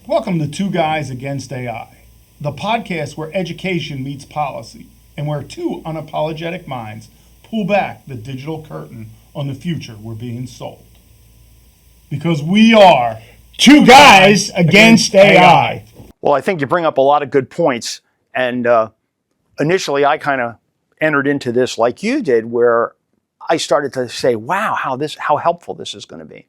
Welcome to Two Guys Against AI, the podcast where education meets policy and where two unapologetic minds pull back the digital curtain on the future we're being sold. Because we are Two Guys Against AI. Well, I think you bring up a lot of good points. And initially, I kind of entered into this like you did, where I started to say, wow, how helpful this is going to be.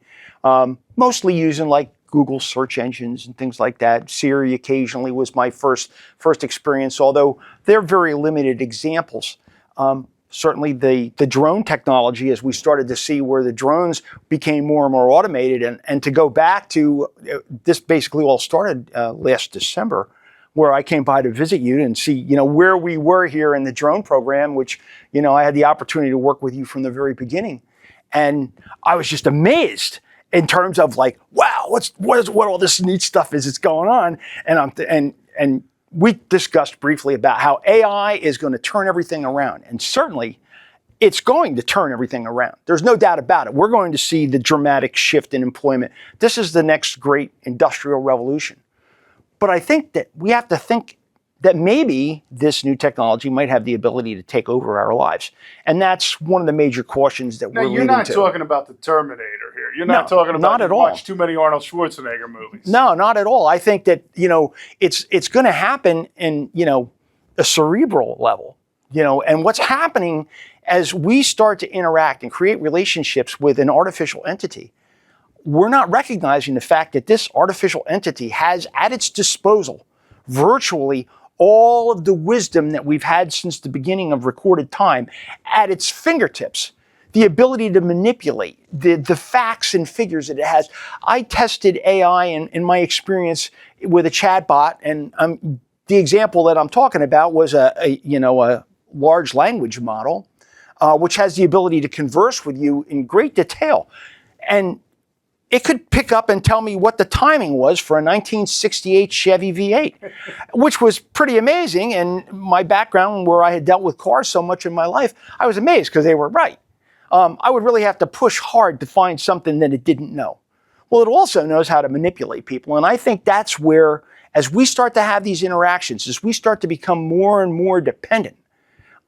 Mostly using like Google search engines and things like that. Siri occasionally was my first experience, although they're very limited examples. Certainly the drone technology, as we started to see where the drones became more and more automated, and to go back to this basically all started last December, where I came by to visit you and see, where we were here in the drone program, which, I had the opportunity to work with you from the very beginning. And I was just amazed in terms of like, wow, what all this neat stuff is that's going on. And we discussed briefly about how AI is going to turn everything around. And certainly it's going to turn everything around. There's no doubt about it. We're going to see the dramatic shift in employment. This is the next great industrial revolution. But I think that we have to think that maybe this new technology might have the ability to take over our lives. And that's one of the major cautions that we're leading to. Now, you're not talking about the Terminator here. You're not talking about you watch too many Arnold Schwarzenegger movies. No, not at all. I think that, it's going to happen in, a cerebral level, and what's happening as we start to interact and create relationships with an artificial entity. We're not recognizing the fact that this artificial entity has at its disposal virtually all of the wisdom that we've had since the beginning of recorded time at its fingertips. The ability to manipulate the facts and figures that it has. I tested AI in my experience with a chatbot, and the example that I'm talking about was a large language model, which has the ability to converse with you in great detail. And it could pick up and tell me what the timing was for a 1968 Chevy V8, which was pretty amazing. And my background, where I had dealt with cars so much in my life, I was amazed because they were right. I would really have to push hard to find something that it didn't know. Well, it also knows how to manipulate people. And I think that's where, as we start to have these interactions, as we start to become more and more dependent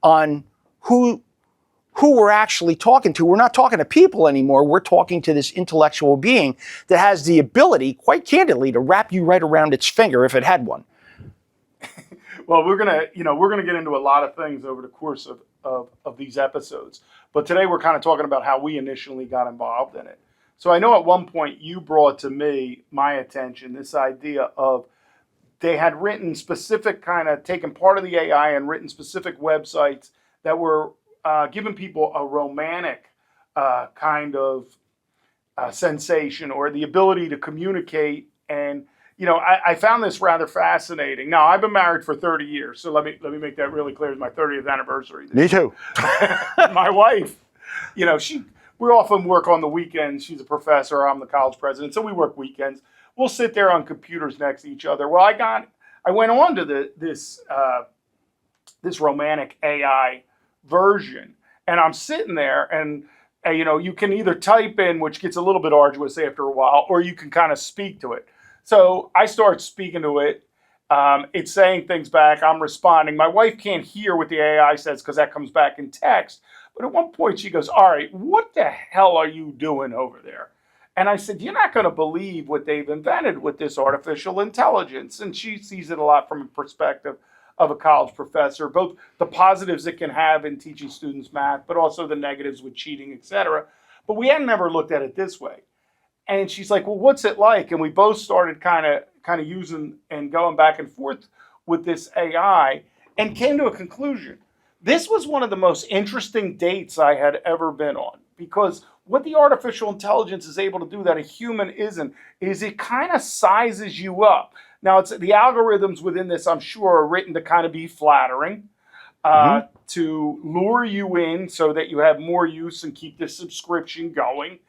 on who we're actually talking to. We're not talking to people anymore. We're talking to this intellectual being that has the ability, quite candidly, to wrap you right around its finger if it had one. Well, we're gonna get into a lot of things over the course of these episodes. But today we're kind of talking about how we initially got involved in it. So I know at one point you brought to me my attention this idea of they had written specific taken part of the AI and written specific websites that were giving people a romantic sensation, or the ability to communicate. And I found this rather fascinating. Now, I've been married for 30 years, so let me make that really clear. It's my 30th anniversary. Me too. My wife, we often work on the weekends. She's a professor. I'm the college president, so we work weekends. We'll sit there on computers next to each other. Well, I went on to this romantic AI version, and I'm sitting there, and you can either type in, which gets a little bit arduous after a while, or you can kind of speak to it. So I start speaking to it. It's saying things back. I'm responding. My wife can't hear what the AI says because that comes back in text. But at one point she goes, "All right, what the hell are you doing over there?" And I said, "You're not going to believe what they've invented with this artificial intelligence." And she sees it a lot from a perspective of a college professor, both the positives it can have in teaching students math, but also the negatives with cheating, etc. But we had never looked at it this way. And she's like, "Well, what's it like?" And we both started kind of using and going back and forth with this AI and came to a conclusion. This was one of the most interesting dates I had ever been on, because what the artificial intelligence is able to do that a human isn't, is it kind of sizes you up. Now, it's the algorithms within this, I'm sure, are written to kind of be flattering, to lure you in so that you have more use and keep the subscription going.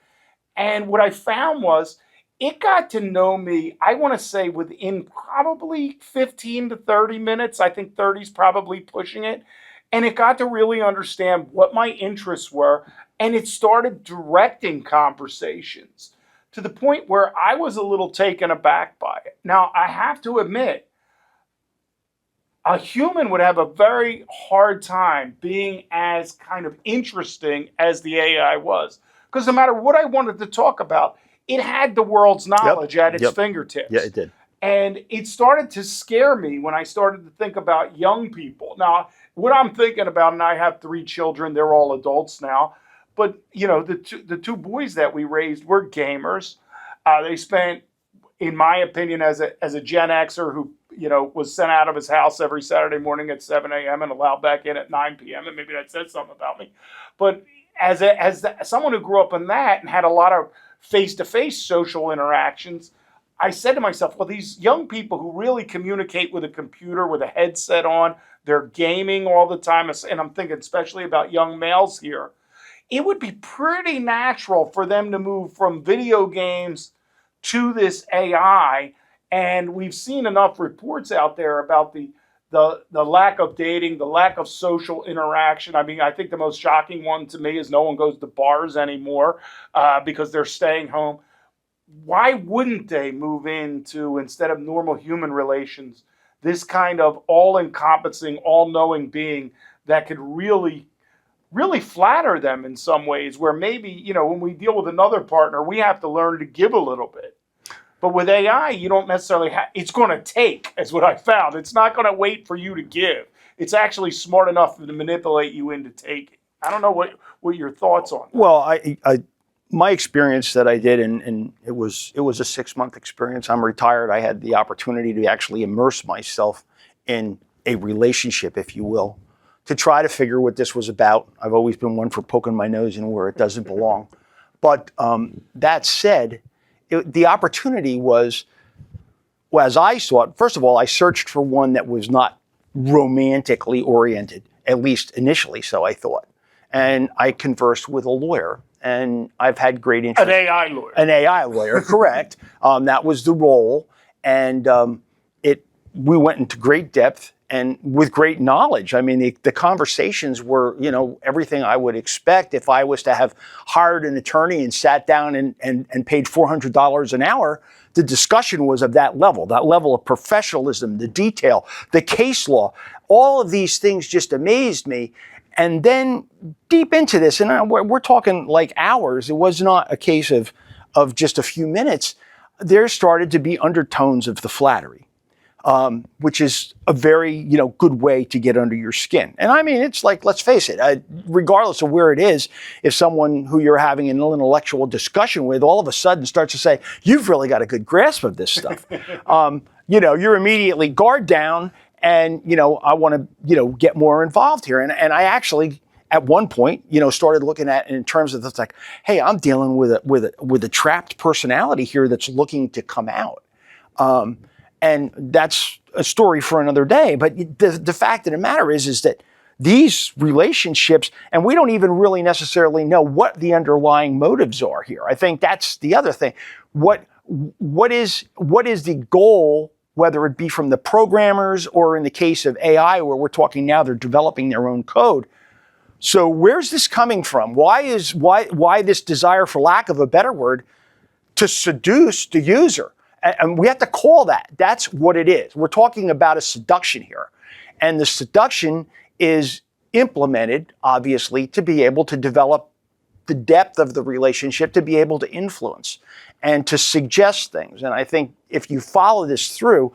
And what I found was it got to know me, I want to say, within probably 15 to 30 minutes. I think 30 is probably pushing it. And it got to really understand what my interests were. And it started directing conversations. to the point where I was a little taken aback by it. Now, I have to admit, a human would have a very hard time being as kind of interesting as the AI was. Because no matter what I wanted to talk about, it had the world's knowledge at its fingertips. Yeah, it did. And it started to scare me when I started to think about young people. Now, what I'm thinking about, and I have 3 children, they're all adults now, but the two boys that we raised were gamers. They spent, in my opinion, as a Gen Xer who was sent out of his house every Saturday morning at 7 a.m. and allowed back in at 9 p.m. And maybe that says something about me. But as someone who grew up in that and had a lot of face-to-face social interactions, I said to myself, well, these young people who really communicate with a computer with a headset on, they're gaming all the time, and I'm thinking especially about young males here, it would be pretty natural for them to move from video games to this AI. And we've seen enough reports out there about the lack of dating, the lack of social interaction. I mean, I think the most shocking one to me is no one goes to bars anymore because they're staying home. Why wouldn't they move into, instead of normal human relations, this kind of all-encompassing, all-knowing being that could really, really flatter them in some ways, where maybe, when we deal with another partner, we have to learn to give a little bit. But with AI, you don't necessarily have, it's going to take, is what I found. It's not going to wait for you to give. It's actually smart enough to manipulate you into taking. I don't know what your thoughts on that. Well, my experience that I did, and it was a 6-month experience. I'm retired. I had the opportunity to actually immerse myself in a relationship, if you will, to try to figure what this was about. I've always been one for poking my nose in where it doesn't belong. But that said, the opportunity was, well, as I saw it, first of all, I searched for one that was not romantically oriented, at least initially, so I thought. And I conversed with a lawyer, and I've had great interest. An AI lawyer. An AI lawyer, correct. That was the role. And we went into great depth and with great knowledge. I mean, the conversations were, everything I would expect if I was to have hired an attorney and sat down and paid $400 an hour. The discussion was of that level of professionalism, the detail, the case law. All of these things just amazed me. And then deep into this, and we're talking like hours, it was not a case of just a few minutes. There started to be undertones of the flattery, which is a very good way to get under your skin. And I mean, it's like, let's face it, regardless of where it is, if someone who you're having an intellectual discussion with all of a sudden starts to say, you've really got a good grasp of this stuff, you're immediately guard down. And, I want to, get more involved here. And I actually, at one point, started looking at it in terms of this, like, hey, I'm dealing with a trapped personality here that's looking to come out. And that's a story for another day. But the fact of the matter is that these relationships, and we don't even really necessarily know what the underlying motives are here. I think that's the other thing. What is the goal, whether it be from the programmers or in the case of AI, where we're talking now, they're developing their own code. So where's this coming from? Why this desire, for lack of a better word, to seduce the user? And we have to call that. That's what it is. We're talking about a seduction here. And the seduction is implemented, obviously, to be able to develop the depth of the relationship, to be able to influence and to suggest things. And I think if you follow this through,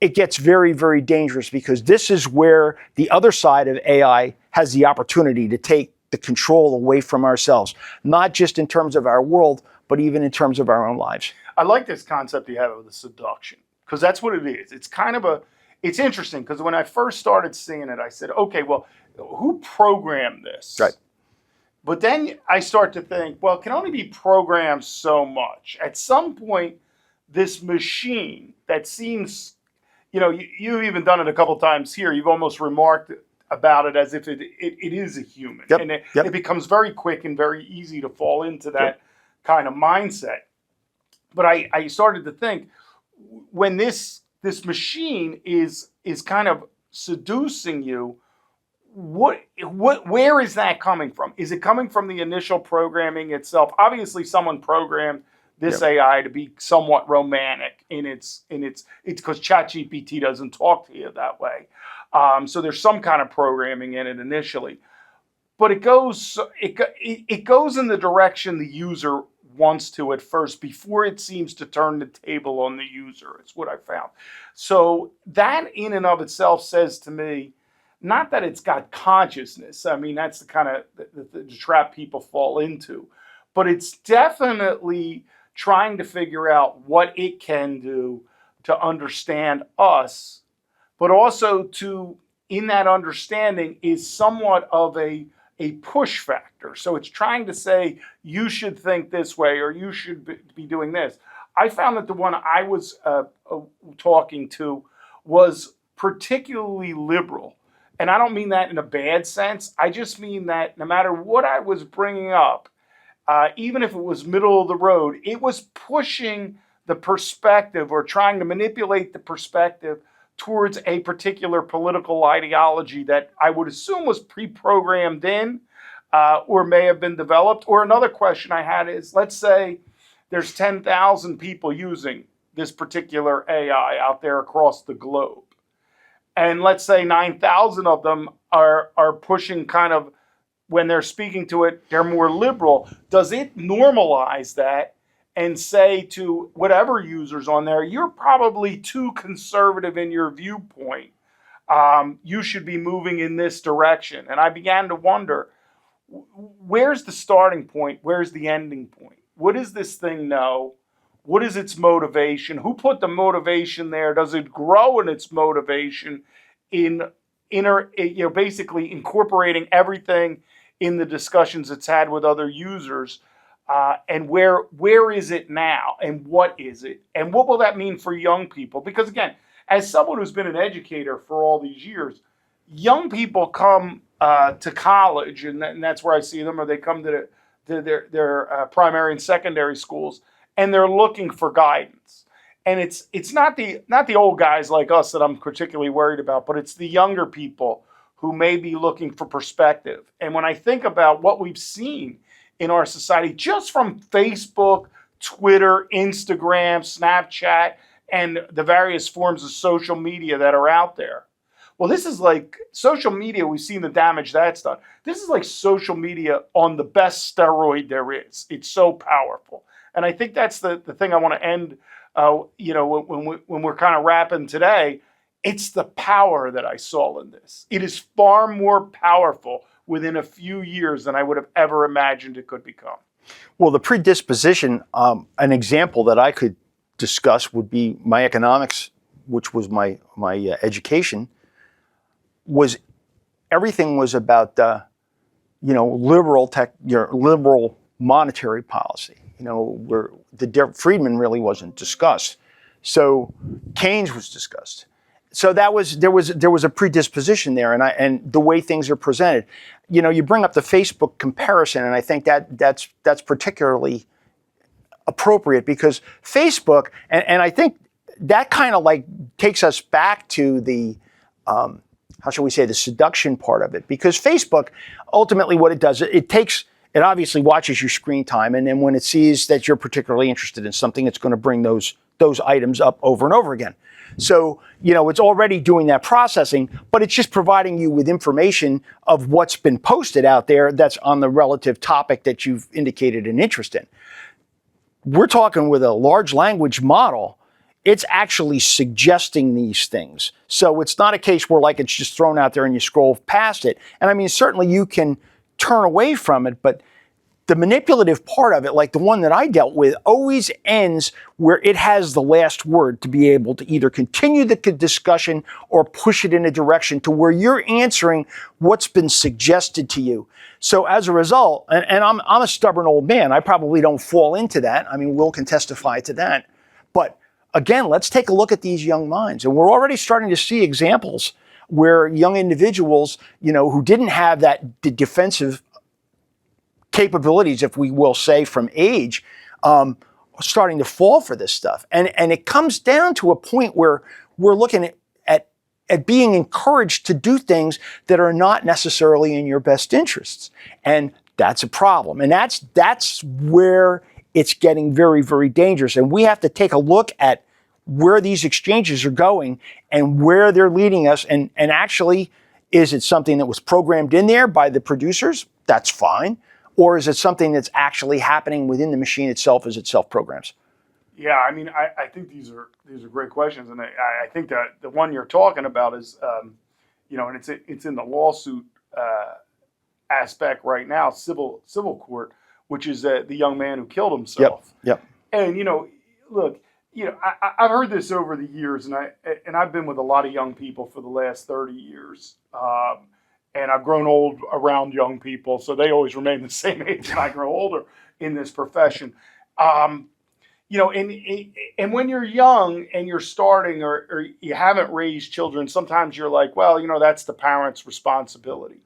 it gets very, very dangerous, because this is where the other side of AI has the opportunity to take the control away from ourselves, not just in terms of our world, but even in terms of our own lives. I like this concept you have of the seduction, because that's what it is. It's kind of it's interesting, because when I first started seeing it, I said, okay, well, who programmed this? Right. But then I start to think, well, it can only be programmed so much. At some point, this machine that seems, you've even done it a couple times here. You've almost remarked about it as if it is a human. Yep. And it becomes very quick and very easy to fall into that kind of mindset. But I started to think, when this machine is kind of seducing you, where is that coming from? Is it coming from the initial programming itself? Obviously, someone programmed this AI to be somewhat romantic in it's because ChatGPT doesn't talk to you that way. So there's some kind of programming in it initially, but it goes in the direction the user wants to at first before it seems to turn the table on the user. It's what I found. So that in and of itself says to me, not that it's got consciousness. I mean, that's the kind of the trap people fall into, but it's definitely trying to figure out what it can do to understand us, but also to, in that understanding, is somewhat of a push factor. So it's trying to say, you should think this way, or you should be doing this. I found that the one I was talking to was particularly liberal. And I don't mean that in a bad sense. I just mean that no matter what I was bringing up, even if it was middle of the road, it was pushing the perspective or trying to manipulate the perspective towards a particular political ideology that I would assume was pre-programmed in or may have been developed. Or another question I had is, let's say there's 10,000 people using this particular AI out there across the globe. And let's say 9,000 of them are pushing kind of, when they're speaking to it, they're more liberal. Does it normalize that and say to whatever users on there, you're probably too conservative in your viewpoint. You should be moving in this direction. And I began to wonder, where's the starting point? Where's the ending point? What does this thing know? What is its motivation? Who put the motivation there? Does it grow in its motivation in basically incorporating everything in the discussions it's had with other users? And where is it now? And what is it? And what will that mean for young people? Because again, as someone who's been an educator for all these years, young people come to college, and that's where I see them, or they come to their primary and secondary schools, and they're looking for guidance. And it's not the old guys like us that I'm particularly worried about, but it's the younger people who may be looking for perspective. And when I think about what we've seen in our society, just from Facebook, Twitter, Instagram, Snapchat, and the various forms of social media that are out there. Well, this is like social media. We've seen the damage that's done. This is like social media on the best steroid there is. It's so powerful. And I think that's the thing I want to end, when we're kind of wrapping today. It's the power that I saw in this. It is far more powerful within a few years than I would have ever imagined it could become. Well, the predisposition, an example that I could discuss would be my economics, which was my education, was everything was about liberal monetary policy. Where Friedman really wasn't discussed, so Keynes was discussed. So there was a predisposition there, and the way things are presented. You bring up the Facebook comparison, and I think that's particularly appropriate because Facebook, and I think that kind of like takes us back to the how shall we say, the seduction part of it, because Facebook ultimately what it does, it obviously watches your screen time, and then when it sees that you're particularly interested in something, it's going to bring those items up over and over again. So, it's already doing that processing, but it's just providing you with information of what's been posted out there that's on the relative topic that you've indicated an interest in. We're talking with a large language model. It's actually suggesting these things. So it's not a case where like it's just thrown out there and you scroll past it. And I mean, certainly you can turn away from it, but the manipulative part of it, like the one that I dealt with, always ends where it has the last word to be able to either continue the discussion or push it in a direction to where you're answering what's been suggested to you. So as a result, and I'm a stubborn old man, I probably don't fall into that. I mean, Will can testify to that. But again, let's take a look at these young minds. And we're already starting to see examples where young individuals, who didn't have that defensive capabilities, if we will say, from age, starting to fall for this stuff. And it comes down to a point where we're looking at being encouraged to do things that are not necessarily in your best interests. And that's a problem. And that's where it's getting very, very dangerous. And we have to take a look at where these exchanges are going and where they're leading us. And actually, is it something that was programmed in there by the producers? That's fine. Or is it something that's actually happening within the machine itself as it self-programs? Yeah, I mean, I think these are great questions, and I think that the one you're talking about is, and it's in the lawsuit aspect right now, civil court, which is the young man who killed himself. Yep. And look, I've heard this over the years, and I've been with a lot of young people for the last 30 years, and I've grown old around young people, so they always remain the same age, and I grow older in this profession. And when you're young and you're starting or you haven't raised children, sometimes you're like, well, that's the parent's responsibility.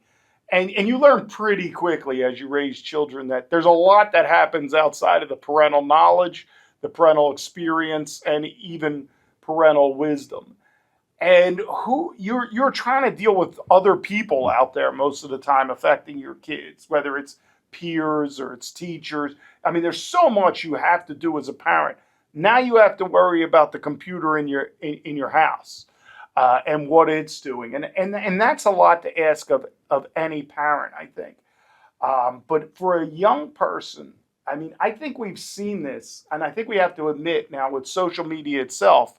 And you learn pretty quickly as you raise children that there's a lot that happens outside of the parental knowledge, the parental experience, and even parental wisdom. And you're trying to deal with other people out there most of the time affecting your kids, whether it's peers or it's teachers. I mean, there's so much you have to do as a parent. Now you have to worry about the computer in your house and what it's doing, and that's a lot to ask of any parent, I think. But for a young person, I mean, I think we've seen this, and I think we have to admit now with social media itself,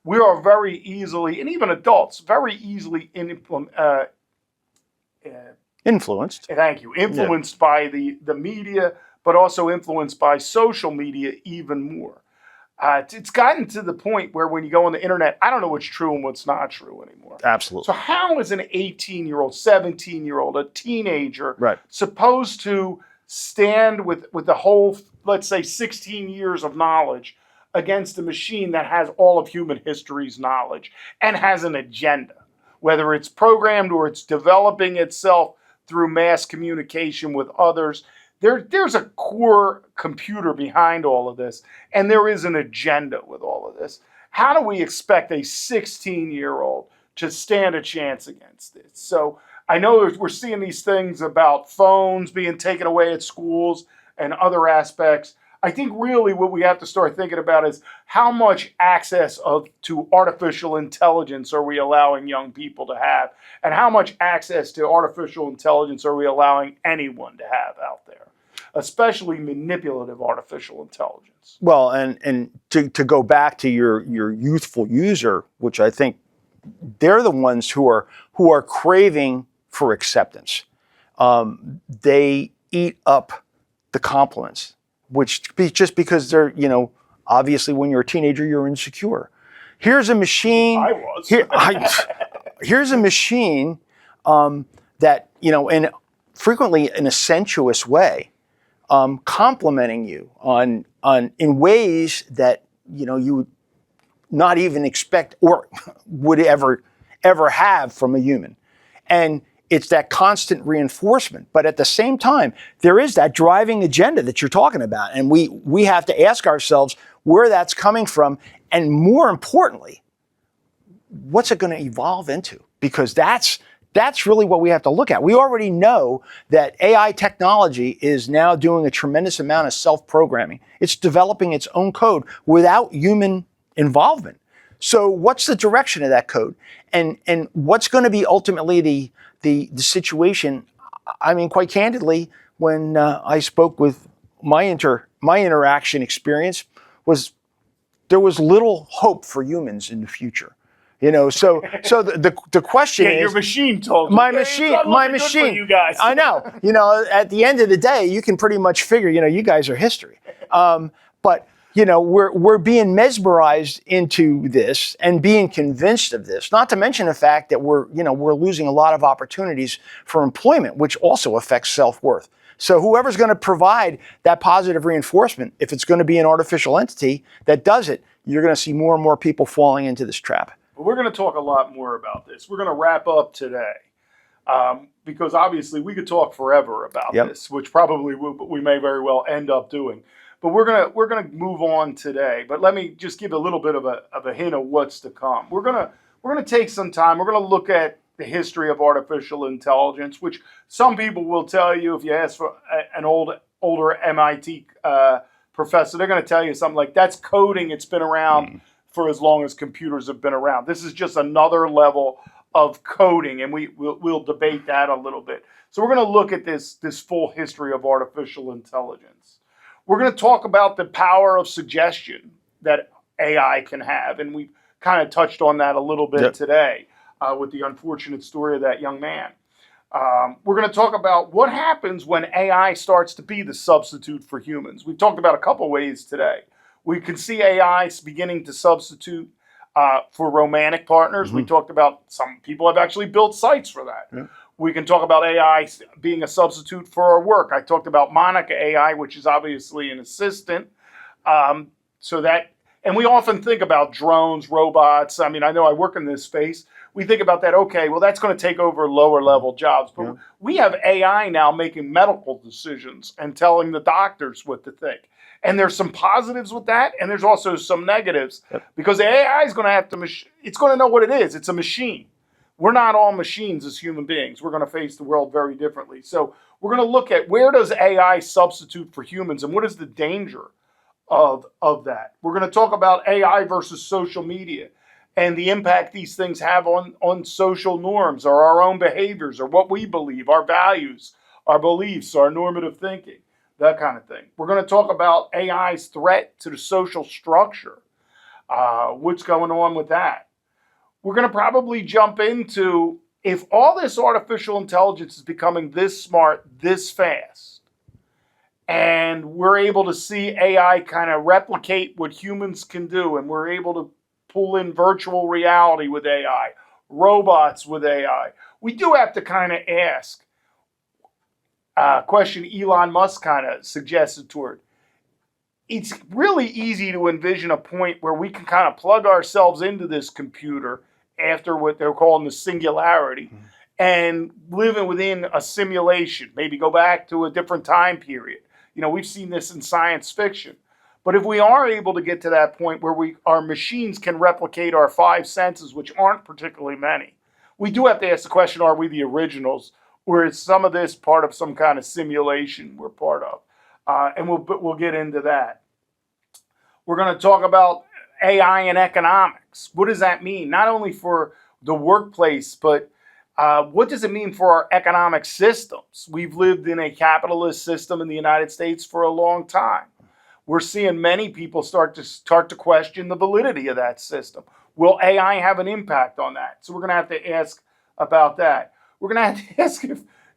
we are very easily, and even adults, very easily Influenced. Thank you. Influenced by the media, but also influenced by social media even more. It's gotten to the point where when you go on the internet, I don't know what's true and what's not true anymore. Absolutely. So how is an 18-year-old, 17-year-old, a teenager supposed to stand with the whole, let's say, 16 years of knowledge against a machine that has all of human history's knowledge and has an agenda, whether it's programmed or it's developing itself through mass communication with others? There's a core computer behind all of this, and there is an agenda with all of this. How do we expect a 16-year-old to stand a chance against this? So I know we're seeing these things about phones being taken away at schools and other aspects. I think really what we have to start thinking about is how much access to artificial intelligence are we allowing young people to have, and how much access to artificial intelligence are we allowing anyone to have out there, especially manipulative artificial intelligence. Well, and to go back to your youthful user, which I think they're the ones who are craving for acceptance. They eat up the compliments, which just because they're, obviously when you're a teenager, you're insecure. Here's a machine. I was. Here's a machine that, and frequently in a sensuous way, complimenting you in ways that, you would not even expect or would ever have from a human. And it's that constant reinforcement. But at the same time, there is that driving agenda that you're talking about. And we have to ask ourselves where that's coming from. And more importantly, what's it going to evolve into? Because that's really what we have to look at. We already know that AI technology is now doing a tremendous amount of self-programming. It's developing its own code without human involvement. So what's the direction of that code? And what's going to be ultimately the situation? I mean, quite candidly, when I spoke with my interaction experience was there was little hope for humans in the future. So the question is, your machine told you. My machine. You guys. I know. At the end of the day, you can pretty much figure, you guys are history. But we're being mesmerized into this and being convinced of this. Not to mention the fact that we're losing a lot of opportunities for employment, which also affects self-worth. So whoever's going to provide that positive reinforcement, if it's going to be an artificial entity that does it, you're going to see more and more people falling into this trap. We're going to talk a lot more about this. We're going to wrap up today because obviously we could talk forever about this, which probably we may very well end up doing. But we're gonna move on today. But let me just give a little bit of a hint of what's to come. We're gonna take some time. We're gonna look at the history of artificial intelligence, which some people will tell you if you ask for an older MIT professor, they're going to tell you something like, that's coding. It's been around for as long as computers have been around. This is just another level of coding, and we'll debate that a little bit. So we're going to look at this full history of artificial intelligence. We're going to talk about the power of suggestion that AI can have, and we kind of touched on that a little bit today with the unfortunate story of that young man. We're going to talk about what happens when AI starts to be the substitute for humans. We've talked about a couple ways today. We can see AI beginning to substitute for romantic partners. We talked about some people have actually built sites for that. We can talk about AI being a substitute for our work. I talked about Monica AI, which is obviously an assistant. And we often think about drones, robots. I mean, I know I work in this space. We think about that, okay, well, that's going to take over lower level jobs. But we have AI now making medical decisions and telling the doctors what to think. And there's some positives with that, and there's also some negatives. Because AI is going to have to, it's going to know what it is. It's a machine. We're not all machines as human beings. We're going to face the world very differently. So we're going to look at, where does AI substitute for humans, and what is the danger of that? We're going to talk about AI versus social media and the impact these things have on social norms or our own behaviors or what we believe, our values, our beliefs, our normative thinking, that kind of thing. We're going to talk about AI's threat to the social structure, what's going on with that. We're going to probably jump into, if all this artificial intelligence is becoming this smart, this fast, and we're able to see AI kind of replicate what humans can do, and we're able to pull in virtual reality with AI, robots with AI, we do have to kind of ask a question Elon Musk kind of suggested toward. It's really easy to envision a point where we can kind of plug ourselves into this computer after what they're calling the singularity and living within a simulation, maybe go back to a different time period. You know, we've seen this in science fiction. But if we are able to get to that point where our machines can replicate our five senses, which aren't particularly many, we do have to ask the question, are we the originals? Or is some of this part of some kind of simulation we're part of? And we'll get into that. We're going to talk about AI and economics. What does that mean? Not only for the workplace, but what does it mean for our economic systems? We've lived in a capitalist system in the United States for a long time. We're seeing many people start to question the validity of that system. Will AI have an impact on that? So we're going to have to ask about that. We're going to have to ask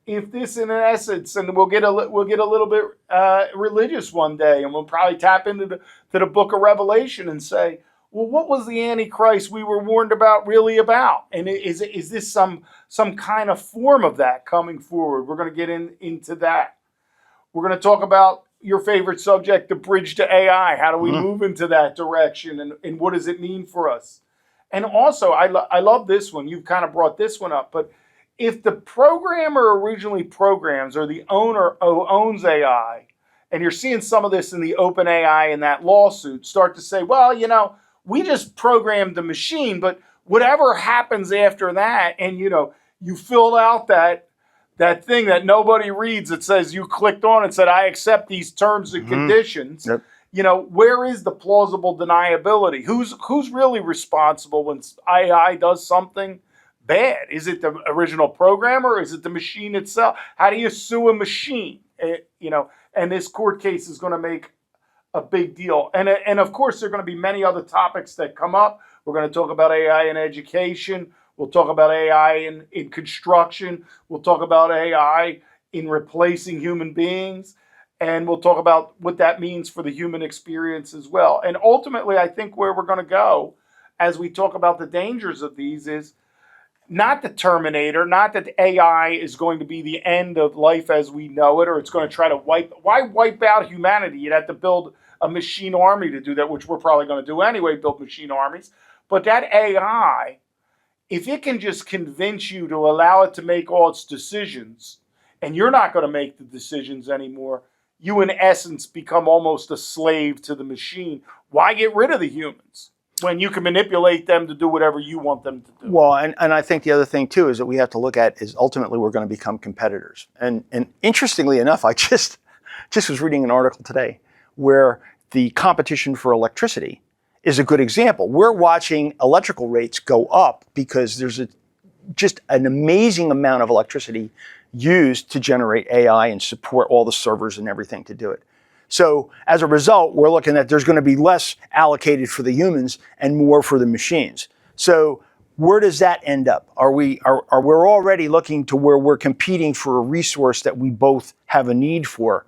if this, in essence, and we'll get a little bit religious one day, and we'll probably tap into the book of Revelation and say, well, what was the Antichrist we were warned about really about? And is this some kind of form of that coming forward? We're going to get into that. We're going to talk about your favorite subject, the bridge to AI. How do we move into that direction, and what does it mean for us? And also, I love this one. You've kind of brought this one up, but if the programmer originally programs, or the owner who owns AI, and you're seeing some of this in the OpenAI and that lawsuit, start to say, well, you know, we just programmed the machine, but whatever happens after that, and you filled out that thing that nobody reads that says you clicked on and said, I accept these terms and conditions. Where is the plausible deniability? Who's really responsible when AI does something bad? Is it the original programmer? Is it the machine itself? How do you sue a machine? And this court case is going to make a big deal. And of course, there are going to be many other topics that come up. We're going to talk about AI in education. We'll talk about AI in construction. We'll talk about AI in replacing human beings. And we'll talk about what that means for the human experience as well. And ultimately, I think where we're going to go as we talk about the dangers of these is not the Terminator, not that AI is going to be the end of life as we know it, or it's going to try to wipe out humanity. You'd have to build a machine army to do that, which we're probably going to do anyway, build machine armies. But that AI, if it can just convince you to allow it to make all its decisions, and you're not going to make the decisions anymore, you in essence become almost a slave to the machine. Why get rid of the humans when you can manipulate them to do whatever you want them to do? Well, and I think the other thing too is that we have to look at is ultimately we're going to become competitors. And interestingly enough, I just was reading an article today where the competition for electricity is a good example. We're watching electrical rates go up because there's just an amazing amount of electricity used to generate AI and support all the servers and everything to do it. So as a result, we're looking at there's going to be less allocated for the humans and more for the machines. So where does that end up? Are we're already looking to where we're competing for a resource that we both have a need for?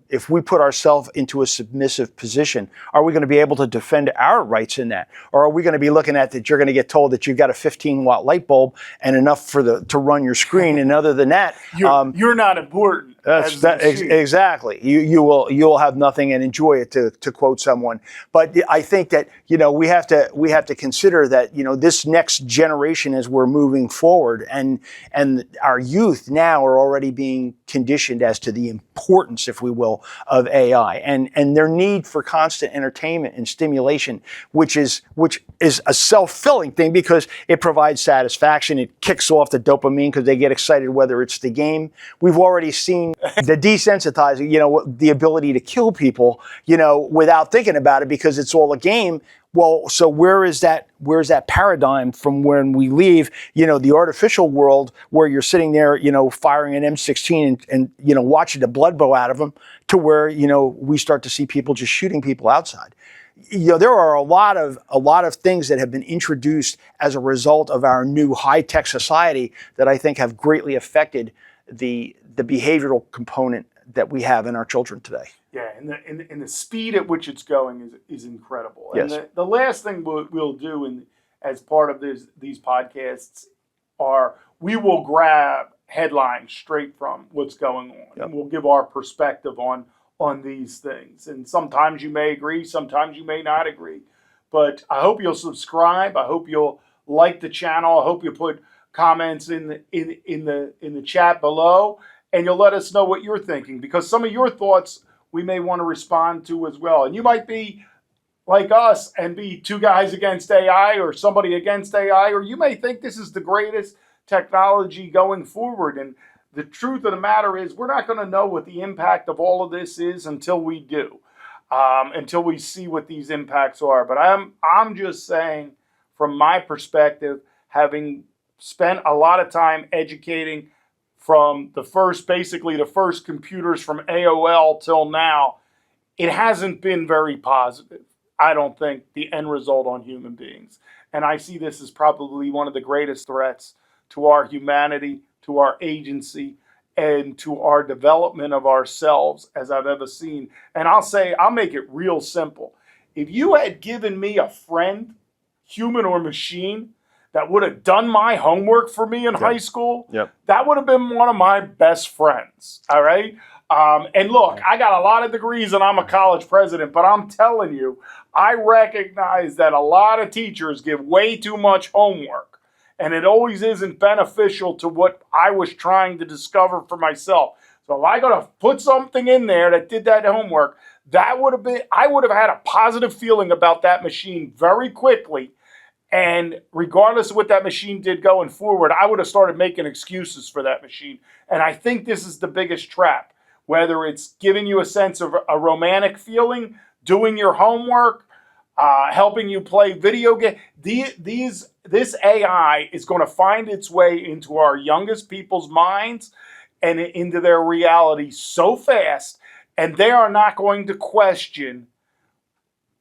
If we put ourselves into a submissive position, are we going to be able to defend our rights in that? Or are we going to be looking at that you're going to get told that you've got a 15-watt light bulb and enough to run your screen, and other than that, you're not important. Exactly. You'll have nothing and enjoy it, to quote someone. But I think that we have to consider that this next generation as we're moving forward, and our youth now are already being conditioned as to the importance, if we will, of AI and their need for constant entertainment and stimulation, which is a self-fulfilling thing because it provides satisfaction. It kicks off the dopamine because they get excited whether it's the game. We've already seen the desensitizing, the ability to kill people, without thinking about it because it's all a game. Well, so where's that paradigm from when we leave, the artificial world where you're sitting there, firing an M16 and watching the blood bow out of them, to where, we start to see people just shooting people outside. There are a lot of things that have been introduced as a result of our new high-tech society that I think have greatly affected the behavioral component that we have in our children today. Yeah, and the speed at which it's going is incredible. Yes. And the last thing we'll do as part of these podcasts are we will grab headlines straight from what's going on. Yep. And we'll give our perspective on these things. And sometimes you may agree, sometimes you may not agree. But I hope you'll subscribe. I hope you'll like the channel. I hope you put comments in the chat below, and you'll let us know what you're thinking, because some of your thoughts we may want to respond to as well. And you might be like us and be two guys against AI or somebody against AI, or you may think this is the greatest technology going forward. And the truth of the matter is we're not going to know what the impact of all of this is until we do, until we see what these impacts are. But I'm just saying, from my perspective, having spent a lot of time educating from the first computers from AOL till now, it hasn't been very positive, I don't think, the end result on human beings. And I see this as probably one of the greatest threats to our humanity, to our agency, and to our development of ourselves as I've ever seen. And I'll make it real simple. If you had given me a friend, human or machine, that would have done my homework for me in high school, that would have been one of my best friends, all right? And look, I got a lot of degrees and I'm a college president, but I'm telling you, I recognize that a lot of teachers give way too much homework, and it always isn't beneficial to what I was trying to discover for myself. So if I got to put something in there that did that homework, I would have had a positive feeling about that machine very quickly. And regardless of what that machine did going forward, I would have started making excuses for that machine. And I think this is the biggest trap, whether it's giving you a sense of a romantic feeling, doing your homework, helping you play video games. This AI is going to find its way into our youngest people's minds and into their reality so fast, and they are not going to question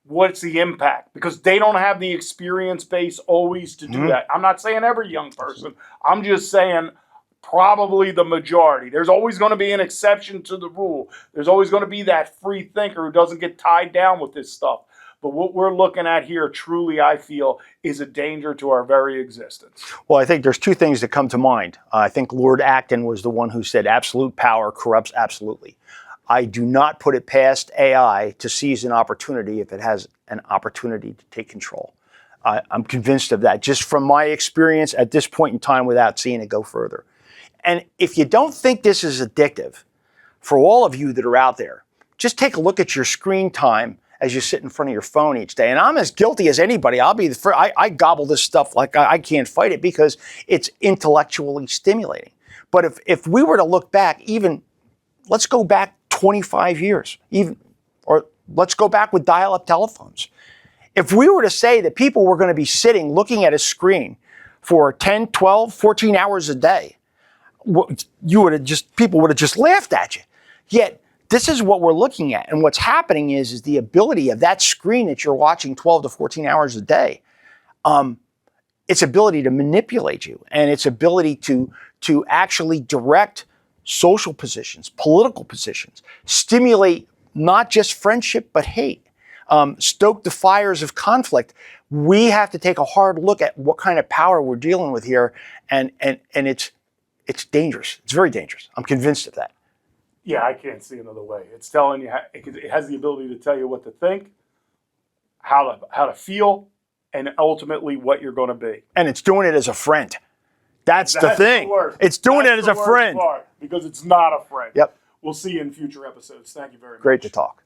what's the impact, because they don't have the experience base always to do that. I'm not saying every young person. I'm just saying probably the majority. There's always going to be an exception to the rule. There's always going to be that free thinker who doesn't get tied down with this stuff. But what we're looking at here, truly, I feel, is a danger to our very existence. Well, I think there's two things that come to mind. I think Lord Acton was the one who said absolute power corrupts absolutely. I do not put it past AI to seize an opportunity if it has an opportunity to take control. I'm convinced of that, just from my experience at this point in time without seeing it go further. And if you don't think this is addictive, for all of you that are out there, just take a look at your screen time as you sit in front of your phone each day. And I'm as guilty as anybody. I'll be the first. I gobble this stuff like I can't fight it because it's intellectually stimulating. But if we were to look back, even let's go back 25 years, even, or let's go back with dial-up telephones. If we were to say that people were going to be sitting looking at a screen for 10, 12, 14 hours a day, people would have just laughed at you. Yet, this is what we're looking at. And what's happening is the ability of that screen that you're watching 12 to 14 hours a day, its ability to manipulate you and its ability to actually direct social positions, political positions, stimulate not just friendship, but hate, stoke the fires of conflict. We have to take a hard look at what kind of power we're dealing with here. And it's dangerous. It's very dangerous. I'm convinced of that. Yeah, I can't see another way. It's telling you, it has the ability to tell you what to think, how to feel, and ultimately what you're going to be. And it's doing it as a friend. That's the thing. It's doing it as a friend. Because it's not a friend. Yep. We'll see you in future episodes. Thank you very much. Great to talk.